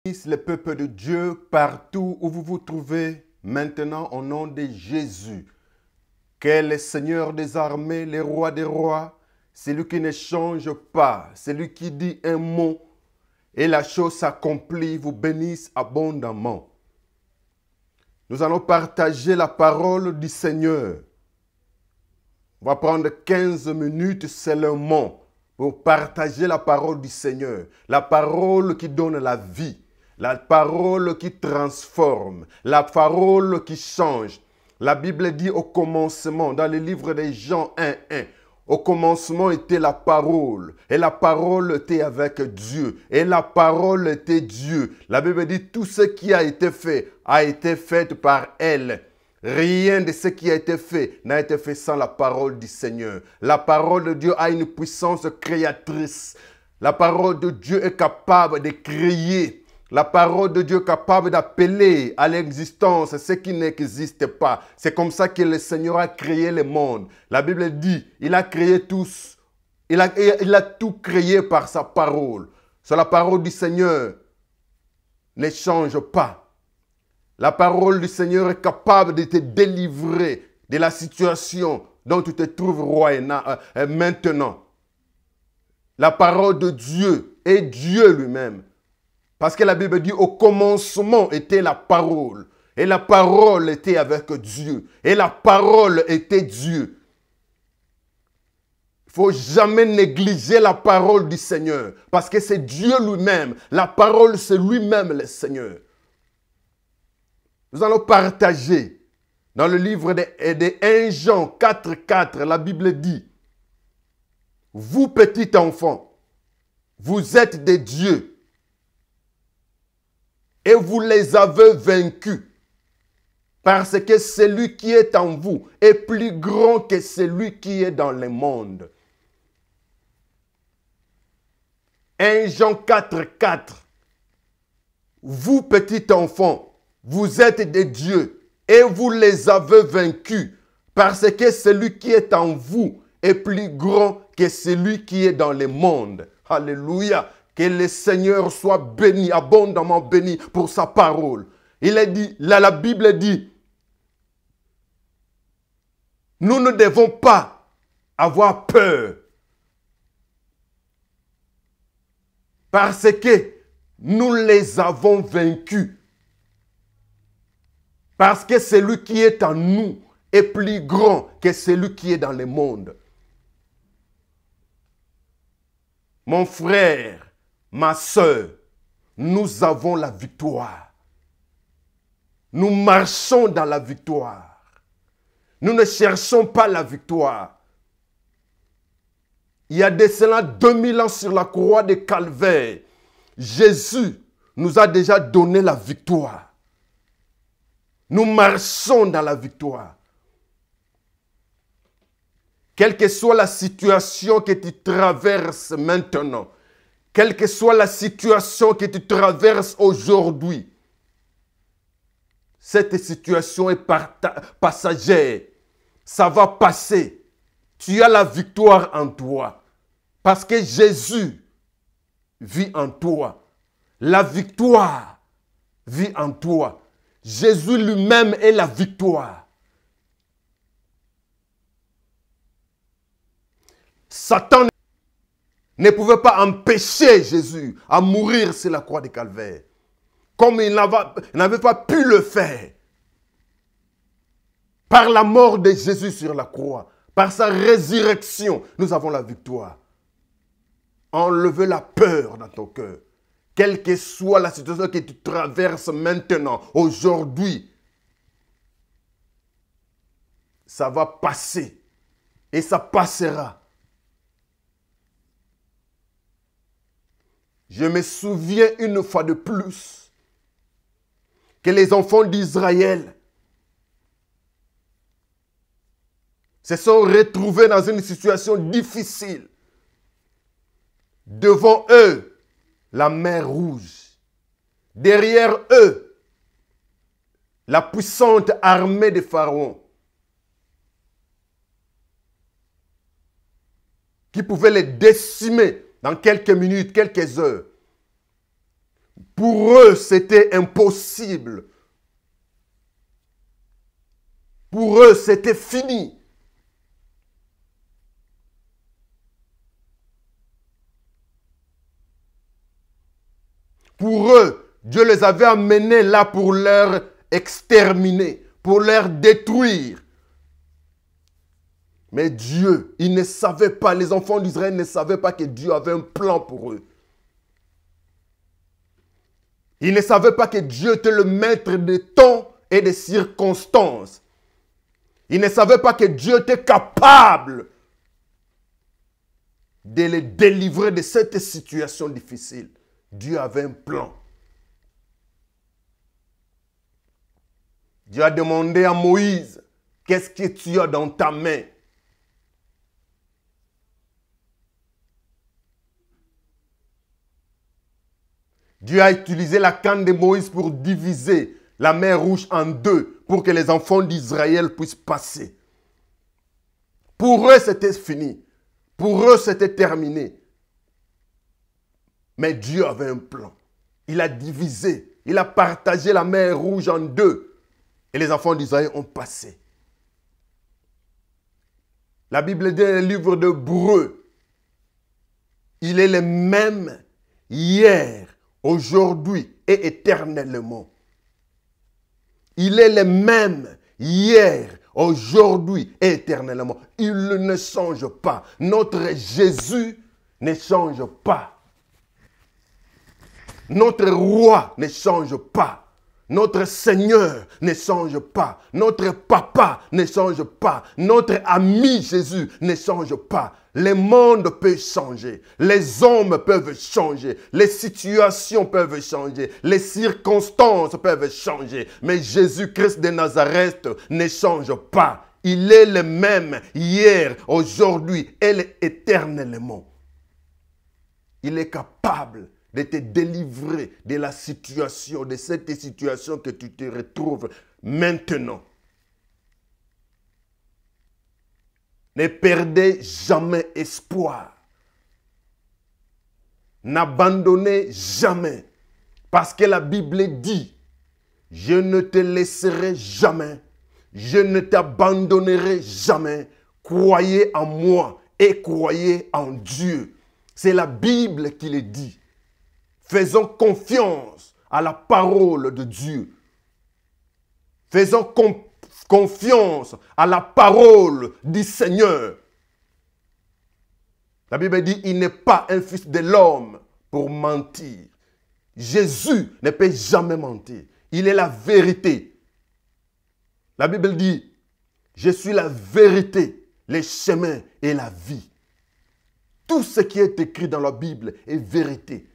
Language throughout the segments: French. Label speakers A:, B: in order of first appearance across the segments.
A: Le peuple de Dieu partout où vous vous trouvez maintenant au nom de Jésus. Quel est le Seigneur des armées, le roi des rois, celui qui ne change pas, celui qui dit un mot et la chose s'accomplit, vous bénisse abondamment. Nous allons partager la parole du Seigneur. On va prendre 15 minutes seulement pour partager la parole du Seigneur. La parole qui donne la vie. La parole qui transforme, la parole qui change. La Bible dit au commencement, dans le livre de Jean 1:1, au commencement était la parole, et la parole était avec Dieu, et la parole était Dieu. La Bible dit tout ce qui a été fait par elle. Rien de ce qui a été fait n'a été fait sans la parole du Seigneur. La parole de Dieu a une puissance créatrice. La parole de Dieu est capable de créer. La parole de Dieu est capable d'appeler à l'existence ce qui n'existe pas. C'est comme ça que le Seigneur a créé le monde. La Bible dit, il a créé tous. Il a tout créé par sa parole. C'est la parole du Seigneur ne change pas. La parole du Seigneur est capable de te délivrer de la situation dont tu te trouves roi maintenant. La parole de Dieu est Dieu lui-même. Parce que la Bible dit, au commencement était la parole. Et la parole était avec Dieu. Et la parole était Dieu. Il ne faut jamais négliger la parole du Seigneur. Parce que c'est Dieu lui-même. La parole, c'est lui-même le Seigneur. Nous allons partager dans le livre de 1 Jean 4:4, la Bible dit, vous petits enfants, vous êtes des dieux. Et vous les avez vaincus. Parce que celui qui est en vous est plus grand que celui qui est dans le monde. 1 Jean 4:4. Vous, petits enfants, vous êtes des dieux et vous les avez vaincus. Parce que celui qui est en vous est plus grand que celui qui est dans le monde. Alléluia. Que le Seigneur soit béni, abondamment béni pour sa parole. Il est dit, la Bible dit, nous ne devons pas avoir peur. Parce que nous les avons vaincus. Parce que celui qui est en nous est plus grand que celui qui est dans le monde. Mon frère, ma soeur, nous avons la victoire. Nous marchons dans la victoire. Nous ne cherchons pas la victoire. Il y a de cela 2000 ans sur la croix de Calvaire, Jésus nous a déjà donné la victoire. Nous marchons dans la victoire. Quelle que soit la situation que tu traverses maintenant, quelle que soit la situation que tu traverses aujourd'hui, cette situation est passagère. Ça va passer. Tu as la victoire en toi. Parce que Jésus vit en toi. La victoire vit en toi. Jésus lui-même est la victoire. Satan ne pouvait pas empêcher Jésus à mourir sur la croix de Calvaire. Comme il n'avait pas pu le faire. Par la mort de Jésus sur la croix, par sa résurrection, nous avons la victoire. Enlevez la peur dans ton cœur. Quelle que soit la situation que tu traverses maintenant, aujourd'hui, ça va passer. Et ça passera. Je me souviens une fois de plus que les enfants d'Israël se sont retrouvés dans une situation difficile. Devant eux, la mer Rouge. Derrière eux, la puissante armée de Pharaon qui pouvait les décimer dans quelques minutes, quelques heures. Pour eux, c'était impossible. Pour eux, c'était fini. Pour eux, Dieu les avait amenés là pour leur exterminer, pour leur détruire. Mais Dieu, ils ne savaient pas, les enfants d'Israël ne savaient pas que Dieu avait un plan pour eux. Ils ne savaient pas que Dieu était le maître des temps et des circonstances. Ils ne savaient pas que Dieu était capable de les délivrer de cette situation difficile. Dieu avait un plan. Dieu a demandé à Moïse, qu'est-ce que tu as dans ta main? Dieu a utilisé la canne de Moïse pour diviser la mer Rouge en deux, pour que les enfants d'Israël puissent passer. Pour eux, c'était fini. Pour eux, c'était terminé. Mais Dieu avait un plan. Il a divisé, il a partagé la mer Rouge en deux. Et les enfants d'Israël ont passé. La Bible dit dans le livre d'Hébreux, il est le même hier, aujourd'hui et éternellement. Il est le même hier, aujourd'hui et éternellement. Il ne change pas. Notre Jésus ne change pas. Notre roi ne change pas. Notre Seigneur ne change pas. Notre papa ne change pas. Notre ami Jésus ne change pas. Le monde peut changer. Les hommes peuvent changer. Les situations peuvent changer. Les circonstances peuvent changer. Mais Jésus-Christ de Nazareth ne change pas. Il est le même hier, aujourd'hui et éternellement. Il est capable de te délivrer de la situation, de cette situation que tu te retrouves maintenant. Ne perdez jamais espoir. N'abandonnez jamais. Parce que la Bible dit, je ne te laisserai jamais. Je ne t'abandonnerai jamais. Croyez en moi et croyez en Dieu. C'est la Bible qui le dit. Faisons confiance à la parole de Dieu. Faisons confiance à la parole du Seigneur. La Bible dit, il n'est pas un fils de l'homme pour mentir. Jésus ne peut jamais mentir. Il est la vérité. La Bible dit, je suis la vérité, le chemin et la vie. Tout ce qui est écrit dans la Bible est vérité.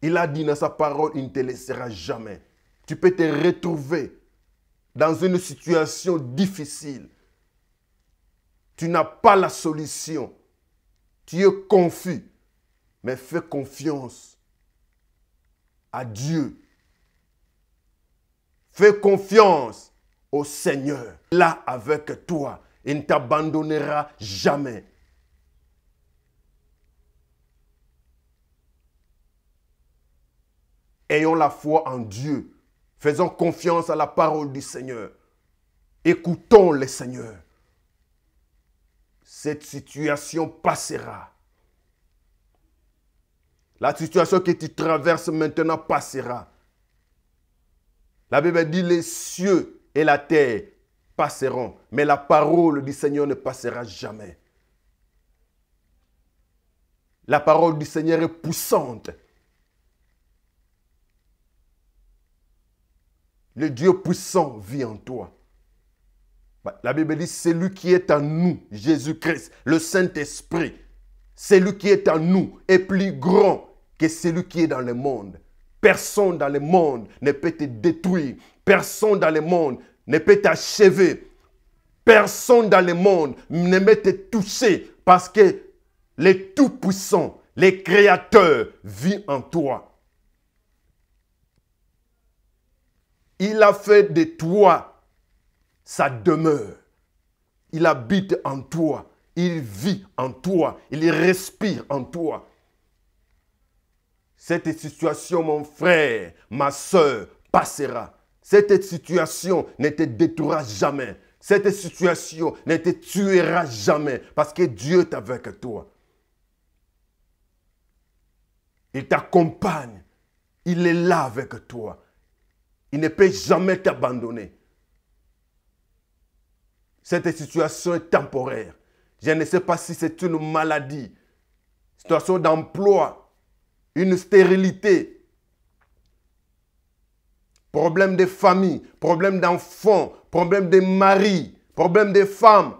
A: Il a dit dans sa parole, il ne te laissera jamais. Tu peux te retrouver dans une situation difficile. Tu n'as pas la solution. Tu es confus. Mais fais confiance à Dieu. Fais confiance au Seigneur. Là avec toi. Il ne t'abandonnera jamais. Ayons la foi en Dieu. Faisons confiance à la parole du Seigneur. Écoutons le Seigneur. Cette situation passera. La situation que tu traverses maintenant passera. La Bible dit les cieux et la terre passeront, mais la parole du Seigneur ne passera jamais. La parole du Seigneur est puissante. Le Dieu puissant vit en toi. La Bible dit, celui qui est en nous, Jésus-Christ, le Saint-Esprit, celui qui est en nous est plus grand que celui qui est dans le monde. Personne dans le monde ne peut te détruire. Personne dans le monde ne peut t'achever. Personne dans le monde ne peut te toucher parce que le Tout-Puissant, le Créateur vit en toi. Il a fait de toi sa demeure. Il habite en toi. Il vit en toi. Il respire en toi. Cette situation, mon frère, ma soeur, passera. Cette situation ne te détruira jamais. Cette situation ne te tuera jamais parce que Dieu est avec toi. Il t'accompagne. Il est là avec toi. Il ne peut jamais t'abandonner. Cette situation est temporaire. Je ne sais pas si c'est une maladie, situation d'emploi, une stérilité, problème de famille, problème d'enfants, problème de mari, problème de femmes.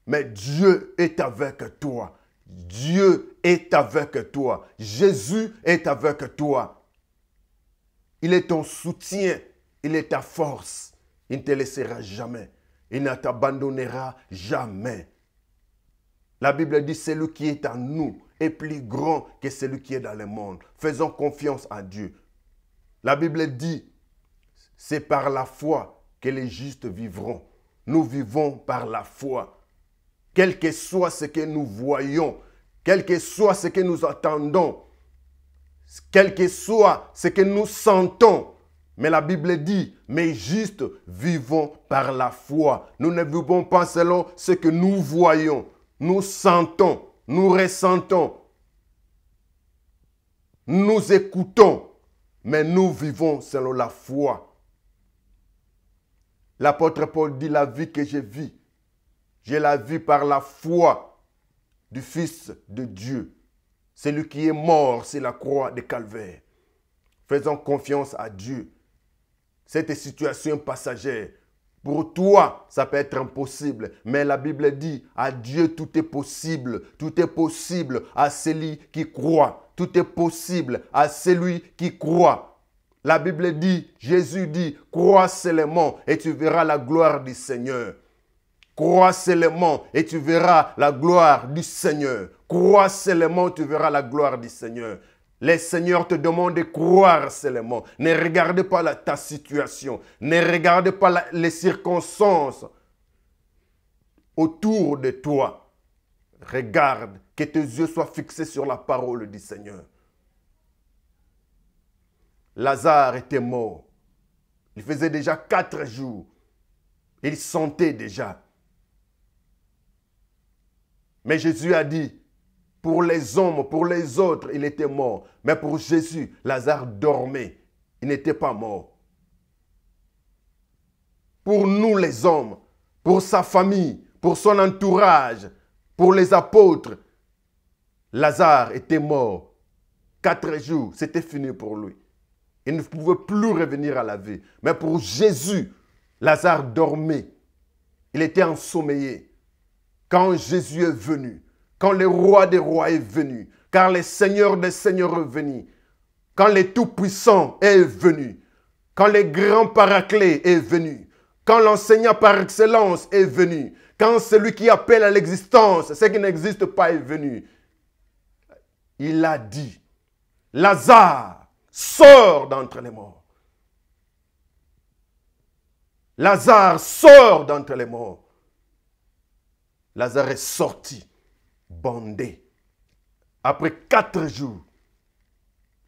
A: Mais Dieu est avec toi. Dieu est avec toi. Jésus est avec toi. Il est ton soutien. Il est ta force. Il ne te laissera jamais. Il ne t'abandonnera jamais. La Bible dit, celui qui est en nous est plus grand que celui qui est dans le monde. Faisons confiance à Dieu. La Bible dit, c'est par la foi que les justes vivront. Nous vivons par la foi. Quel que soit ce que nous voyons, quel que soit ce que nous attendons, quel que soit ce que nous sentons, mais la Bible dit, mais justes vivons par la foi. Nous ne vivons pas selon ce que nous voyons, nous sentons, nous ressentons, nous écoutons, mais nous vivons selon la foi. L'apôtre Paul dit, la vie que je vis, je la vis par la foi du Fils de Dieu. Celui qui est mort sur la croix de Calvaire. Faisons confiance à Dieu. Cette situation passagère, pour toi, ça peut être impossible. Mais la Bible dit, à Dieu, tout est possible. Tout est possible à celui qui croit. Tout est possible à celui qui croit. La Bible dit, Jésus dit, crois seulement et tu verras la gloire du Seigneur. Crois seulement et tu verras la gloire du Seigneur. Crois seulement et tu verras la gloire du Seigneur. Le Seigneur te demande de croire seulement. Ne regarde pas ta situation. Ne regarde pas les circonstances autour de toi. Regarde, que tes yeux soient fixés sur la parole du Seigneur. Lazare était mort. Il faisait déjà 4 jours. Il sentait déjà. Mais Jésus a dit, pour les hommes, pour les autres, il était mort. Mais pour Jésus, Lazare dormait. Il n'était pas mort. Pour nous les hommes, pour sa famille, pour son entourage, pour les apôtres, Lazare était mort. 4 jours, c'était fini pour lui. Il ne pouvait plus revenir à la vie. Mais pour Jésus, Lazare dormait. Il était ensommeillé. Quand Jésus est venu, quand le roi des rois est venu, quand le Seigneur des seigneurs est venu, quand le Tout-Puissant est venu, quand le grand Paraclet est venu, quand l'enseignant par excellence est venu, quand celui qui appelle à l'existence ce qui n'existe pas est venu, il a dit, Lazare, sors d'entre les morts. Lazare, sors d'entre les morts. Lazare est sorti, bandé. Après 4 jours,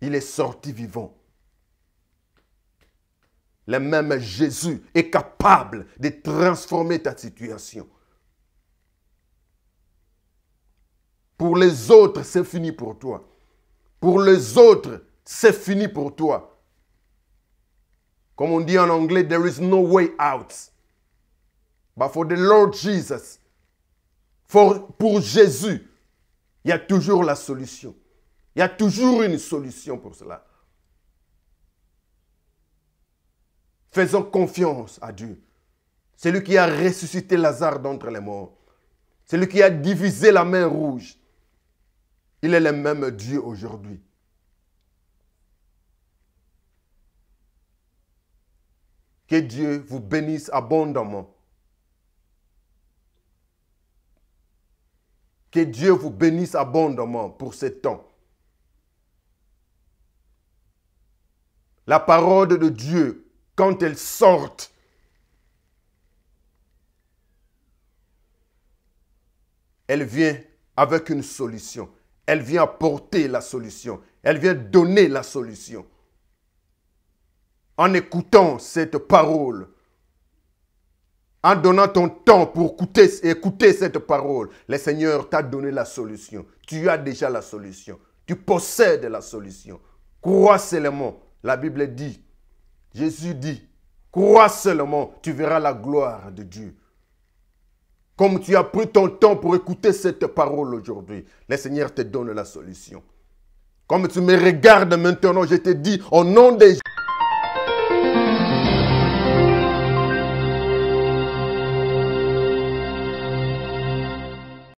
A: il est sorti vivant. Le même Jésus est capable de transformer ta situation. Pour les autres, c'est fini pour toi. Pour les autres, c'est fini pour toi. Comme on dit en anglais, there is no way out. But for the Lord Jesus, pour Jésus, il y a toujours la solution. Il y a toujours une solution pour cela. Faisons confiance à Dieu. C'est lui qui a ressuscité Lazare d'entre les morts. C'est lui qui a divisé la mer rouge. Il est le même Dieu aujourd'hui. Que Dieu vous bénisse abondamment. Que Dieu vous bénisse abondamment pour ce temps. La parole de Dieu, quand elle sort, elle vient avec une solution. Elle vient apporter la solution. Elle vient donner la solution. En écoutant cette parole, en donnant ton temps pour écouter cette parole, le Seigneur t'a donné la solution. Tu as déjà la solution. Tu possèdes la solution. Crois seulement. La Bible dit, Jésus dit, crois seulement, tu verras la gloire de Dieu. Comme tu as pris ton temps pour écouter cette parole aujourd'hui, le Seigneur te donne la solution. Comme tu me regardes maintenant, je te dis, au nom de Jésus,